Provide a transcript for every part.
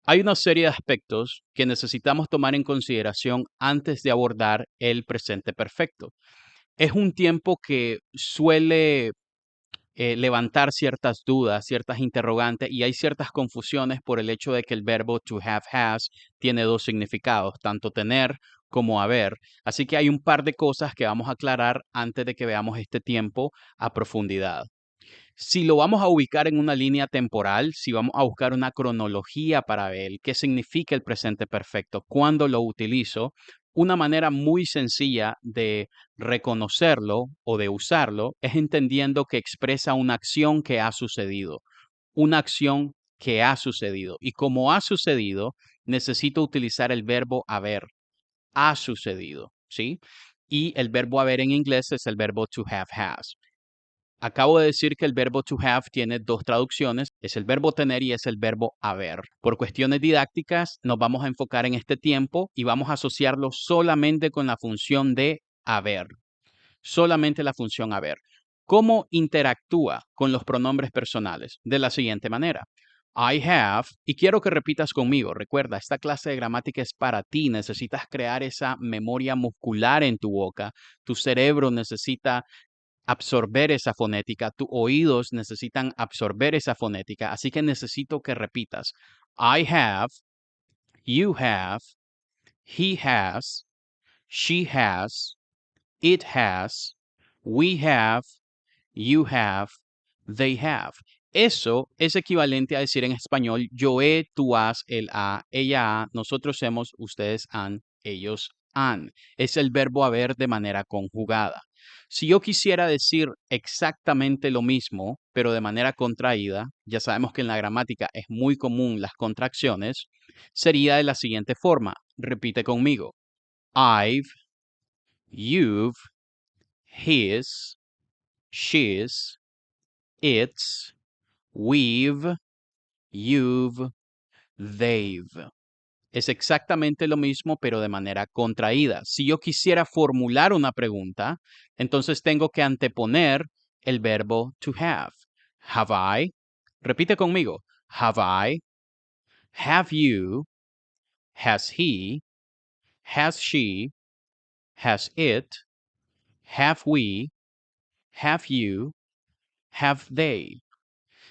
Hay una serie de aspectos que necesitamos tomar en consideración antes de abordar el presente perfecto. Es un tiempo que suele levantar ciertas dudas, ciertas interrogantes y hay ciertas confusiones por el hecho de que el verbo to have has tiene dos significados, tanto tener como haber. Así que hay un par de cosas que vamos a aclarar antes de que veamos este tiempo a profundidad. Si lo vamos a ubicar en una línea temporal, si vamos a buscar una cronología para ver qué significa el presente perfecto, cuándo lo utilizo, una manera muy sencilla de reconocerlo o de usarlo es entendiendo que expresa una acción que ha sucedido, una acción que ha sucedido. Y como ha sucedido, necesito utilizar el verbo haber, ha sucedido, ¿sí? Y el verbo haber en inglés es el verbo to have has. Acabo de decir que el verbo to have tiene dos traducciones, es el verbo tener y es el verbo haber. Por cuestiones didácticas nos vamos a enfocar en este tiempo y vamos a asociarlo solamente con la función de haber, solamente la función haber. ¿Cómo interactúa con los pronombres personales? De la siguiente manera. I have, y quiero que repitas conmigo, recuerda, esta clase de gramática es para ti, necesitas crear esa memoria muscular en tu boca, tu cerebro necesita absorber esa fonética, tus oídos necesitan absorber esa fonética, así que necesito que repitas. I have, you have, he has, she has, it has, we have, you have, they have. Eso es equivalente a decir en español yo he, tú has, él ha, ella ha, nosotros hemos, ustedes han, ellos han. Es el verbo haber de manera conjugada. Si yo quisiera decir exactamente lo mismo, pero de manera contraída, ya sabemos que en la gramática es muy común las contracciones, sería de la siguiente forma. Repite conmigo. I've, you've, his, she's, it's, we've, you've, they've. Es exactamente lo mismo, pero de manera contraída. Si yo quisiera formular una pregunta, entonces tengo que anteponer el verbo to have. Have I? Repite conmigo. Have I? Have you? Has he? Has she? Has it? Have we? Have you? Have they?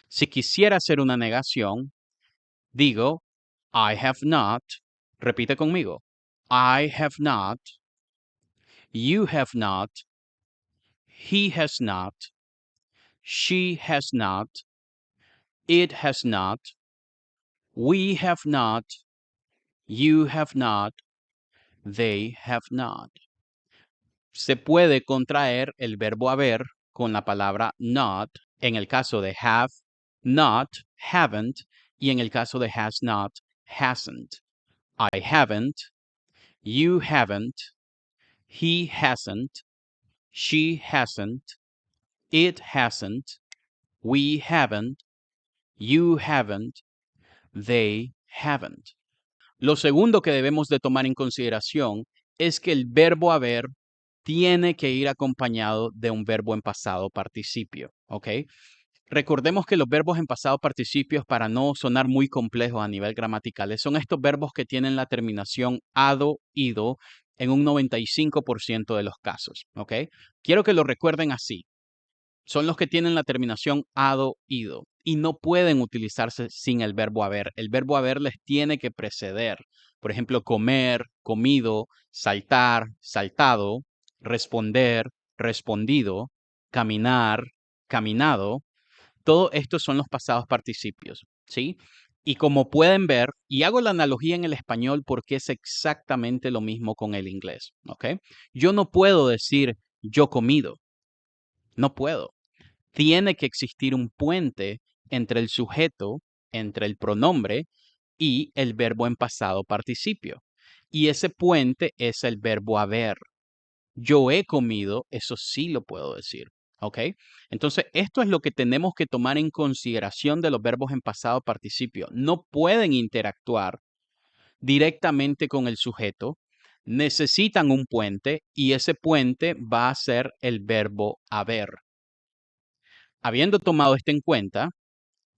Si quisiera hacer una negación, digo, I have not. Repite conmigo. I have not. You have not. He has not. She has not. It has not. We have not. You have not. They have not. Se puede contraer el verbo haber con la palabra not en el caso de have, not, haven't, y en el caso de has not, hasn't. I haven't. You haven't. He hasn't. She hasn't. It hasn't. We haven't. You haven't. They haven't. Lo segundo que debemos de tomar en consideración es que el verbo haber tiene que ir acompañado de un verbo en pasado participio, ¿ok? Recordemos que los verbos en pasado participio, para no sonar muy complejos a nivel gramatical, son estos verbos que tienen la terminación ado, ido en un 95% de los casos, ¿ok? Quiero que lo recuerden así. Son los que tienen la terminación ado, ido y no pueden utilizarse sin el verbo haber. El verbo haber les tiene que preceder. Por ejemplo, comer, comido, saltar, saltado, responder, respondido, caminar, caminado. Todo esto son los pasados participios, ¿sí? Y como pueden ver, y hago la analogía en el español porque es exactamente lo mismo con el inglés, ¿ok? Yo no puedo decir yo comido, no puedo. Tiene que existir un puente entre el sujeto, entre el pronombre y el verbo en pasado participio. Y ese puente es el verbo haber. Yo he comido, eso sí lo puedo decir. ¿Ok? Entonces, esto es lo que tenemos que tomar en consideración de los verbos en pasado participio. No pueden interactuar directamente con el sujeto, necesitan un puente y ese puente va a ser el verbo haber. Habiendo tomado esto en cuenta,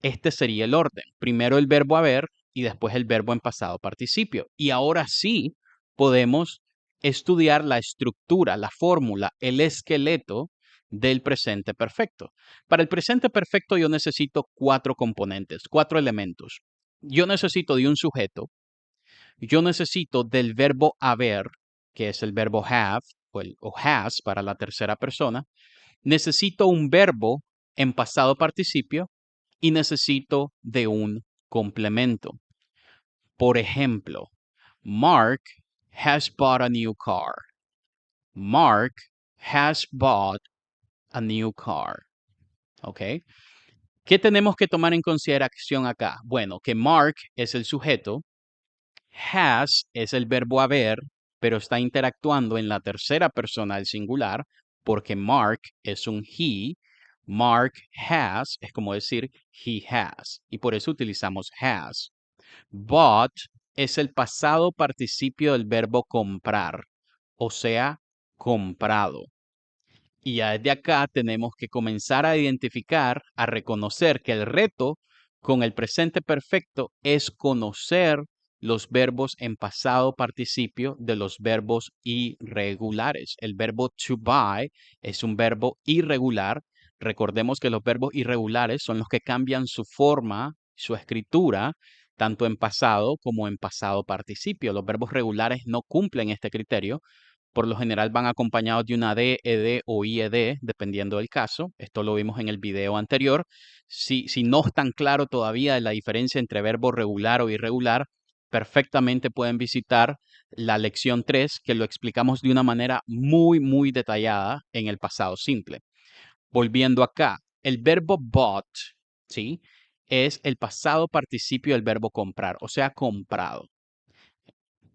este sería el orden. Primero el verbo haber y después el verbo en pasado participio. Y ahora sí podemos estudiar la estructura, la fórmula, el esqueleto del presente perfecto. Para el presente perfecto yo necesito 4 componentes, 4 elementos. Yo necesito de un sujeto, yo necesito del verbo haber, que es el verbo have o has para la tercera persona. Necesito un verbo en pasado participio y necesito de un complemento. Por ejemplo, Mark has bought a new car. Mark has bought a new car. ¿Ok? ¿Qué tenemos que tomar en consideración acá? Bueno, que Mark es el sujeto, has es el verbo haber, pero está interactuando en la tercera persona del singular, porque Mark es un he. Mark has es como decir he has, y por eso utilizamos has. Bought es el pasado participio del verbo comprar, o sea, comprado. Y ya desde acá tenemos que comenzar a identificar, a reconocer que el reto con el presente perfecto es conocer los verbos en pasado participio de los verbos irregulares. El verbo to buy es un verbo irregular. Recordemos que los verbos irregulares son los que cambian su forma, su escritura, tanto en pasado como en pasado participio. Los verbos regulares no cumplen este criterio. Por lo general van acompañados de una D, ED o IED, dependiendo del caso. Esto lo vimos en el video anterior. Si no están claro todavía la diferencia entre verbo regular o irregular, perfectamente pueden visitar la lección 3, que lo explicamos de una manera muy detallada en el pasado simple. Volviendo acá, el verbo bought, ¿sí? Es el pasado participio del verbo comprar, o sea, comprado.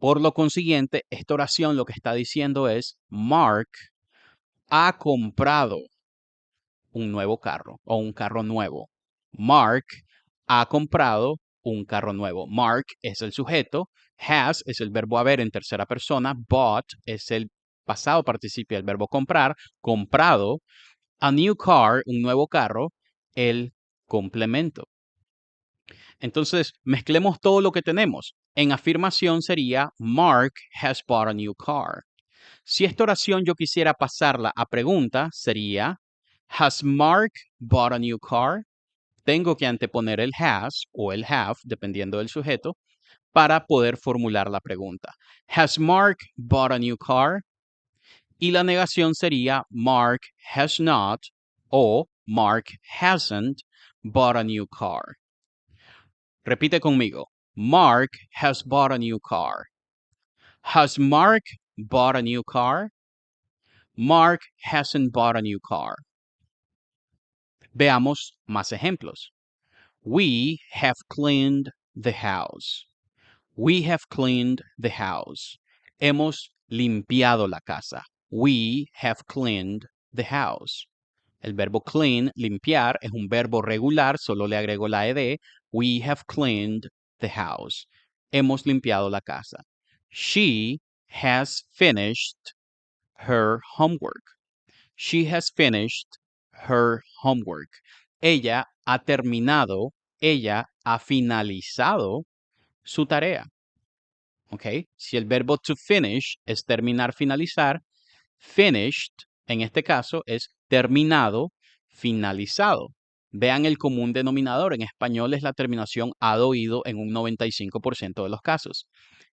Por lo consiguiente, esta oración lo que está diciendo es, Mark ha comprado un nuevo carro o un carro nuevo. Mark ha comprado un carro nuevo. Mark es el sujeto, has es el verbo haber en tercera persona, bought es el pasado participio del verbo comprar, comprado, a new car, un nuevo carro, el complemento. Entonces, mezclemos todo lo que tenemos. En afirmación sería, Mark has bought a new car. Si esta oración yo quisiera pasarla a pregunta, sería, has Mark bought a new car? Tengo que anteponer el has o el have, dependiendo del sujeto, para poder formular la pregunta. Has Mark bought a new car? Y la negación sería, Mark has not o Mark hasn't bought a new car. Repite conmigo. Mark has bought a new car. Has Mark bought a new car? Mark hasn't bought a new car. Veamos más ejemplos. We have cleaned the house. We have cleaned the house. Hemos limpiado la casa. We have cleaned the house. El verbo clean, limpiar, es un verbo regular, solo le agrego la ed. We have cleaned the house. Hemos limpiado la casa. She has finished her homework. She has finished her homework. Ella ha terminado, ella ha finalizado su tarea. ¿Ok? Si el verbo to finish es terminar, finalizar, finished, en este caso, es terminado, finalizado. Vean el común denominador. En español es la terminación ad-oído en un 95% de los casos.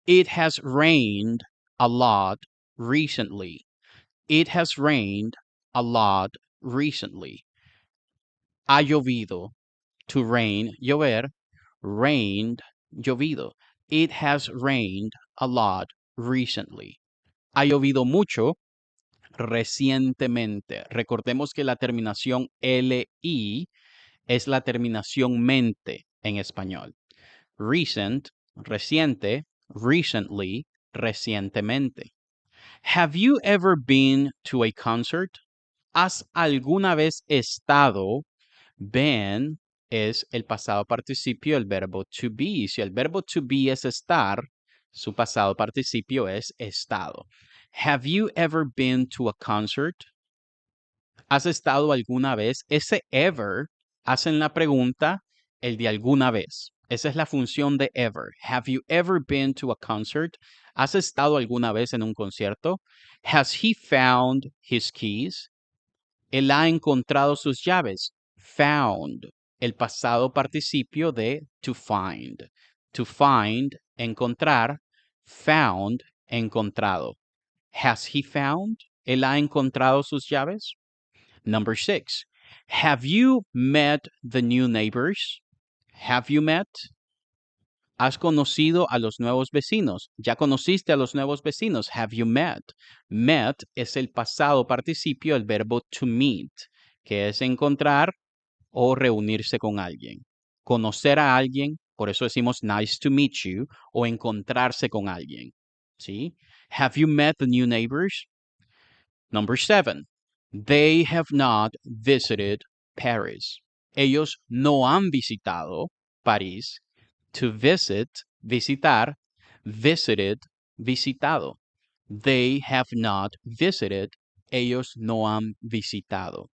It has rained a lot recently. It has rained a lot recently. Ha llovido. To rain, llover. Rained, llovido. It has rained a lot recently. Ha llovido mucho recientemente. Recordemos que la terminación LI es la terminación mente en español. Recent, reciente. Recently, recientemente. Have you ever been to a concert? ¿Has alguna vez estado? Been es el pasado participio del verbo to be. Si el verbo to be es estar, su pasado participio es estado. Have you ever been to a concert? ¿Has estado alguna vez? Ese ever hace en la pregunta el de alguna vez. Esa es la función de ever. Have you ever been to a concert? ¿Has estado alguna vez en un concierto? Has he found his keys? Él ha encontrado sus llaves. Found. El pasado participio de to find. To find, encontrar. Found, encontrado. Has he found? Él ha encontrado sus llaves. Number 6. Have you met the new neighbors? Have you met? ¿Has conocido a los nuevos vecinos? ¿Ya conociste a los nuevos vecinos? Have you met? Met es el pasado participio del verbo to meet, que es encontrar o reunirse con alguien. Conocer a alguien, por eso decimos nice to meet you, o encontrarse con alguien. ¿Sí? Have you met the new neighbors? Number 7. They have not visited Paris. Ellos no han visitado París. To visit, visitar. Visited, visitado. They have not visited. Ellos no han visitado.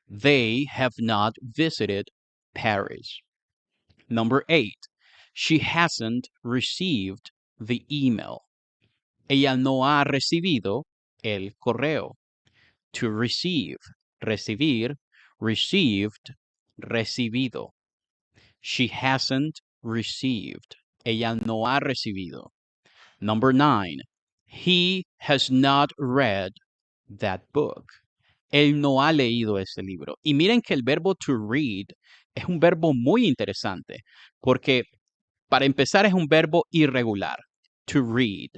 They have not visited Paris. Number 8. She hasn't received the email. Ella no ha recibido el correo. To receive, recibir, received, recibido. She hasn't received. Ella no ha recibido. Number 9. He has not read that book. Él no ha leído ese libro. Y miren que el verbo to read es un verbo muy interesante, porque para empezar es un verbo irregular. To read.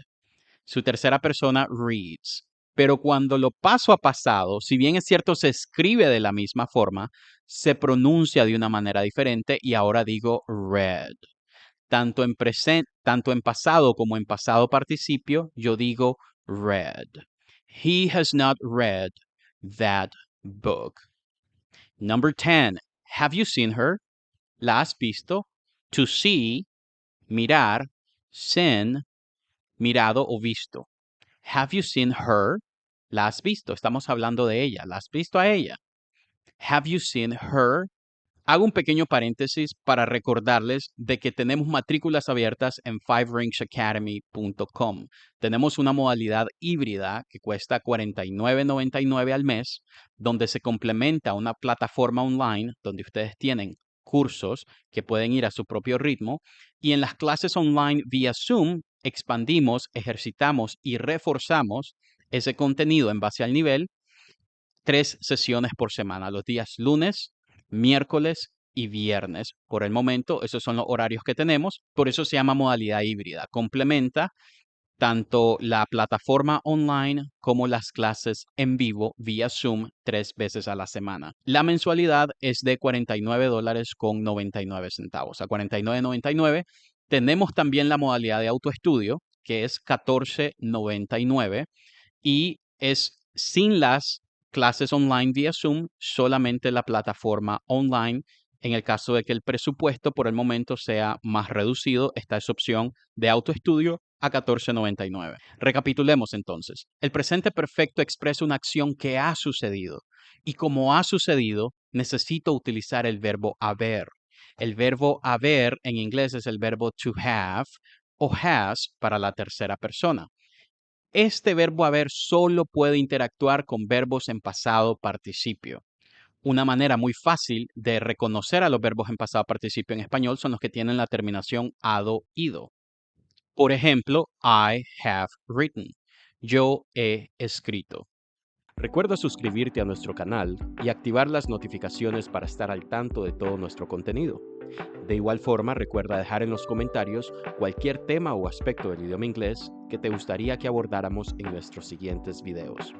Su tercera persona reads. Pero cuando lo paso a pasado, si bien es cierto se escribe de la misma forma, se pronuncia de una manera diferente y ahora digo read. Tanto en pasado como en pasado participio, yo digo read. He has not read that book. Number 10. Have you seen her? ¿La has visto? To see, mirar, seen, mirado o visto. Have you seen her? ¿La has visto? Estamos hablando de ella. ¿La has visto a ella? Have you seen her? Hago un pequeño paréntesis para recordarles de que tenemos matrículas abiertas en FiveRingsAcademy.com. Tenemos una modalidad híbrida que cuesta $49.99 al mes, donde se complementa una plataforma online donde ustedes tienen cursos que pueden ir a su propio ritmo y en las clases online vía Zoom expandimos, ejercitamos y reforzamos ese contenido en base al nivel 3 sesiones por semana, los días lunes, miércoles y viernes. Por el momento, esos son los horarios que tenemos. Por eso se llama modalidad híbrida. Complementa tanto la plataforma online como las clases en vivo vía Zoom 3 veces a la semana. La mensualidad es de $49.99. A $49.99 tenemos también la modalidad de autoestudio, que es $14.99 y es sin las clases online vía Zoom, solamente la plataforma online. En el caso de que el presupuesto por el momento sea más reducido, está esa opción de autoestudio a $14.99. Recapitulemos entonces. El presente perfecto expresa una acción que ha sucedido y como ha sucedido, necesito utilizar el verbo haber. El verbo haber en inglés es el verbo to have o has para la tercera persona. Este verbo haber solo puede interactuar con verbos en pasado participio. Una manera muy fácil de reconocer a los verbos en pasado participio en español son los que tienen la terminación ado, ido. Por ejemplo, I have written. Yo he escrito. Recuerda suscribirte a nuestro canal y activar las notificaciones para estar al tanto de todo nuestro contenido. De igual forma, recuerda dejar en los comentarios cualquier tema o aspecto del idioma inglés que te gustaría que abordáramos en nuestros siguientes videos.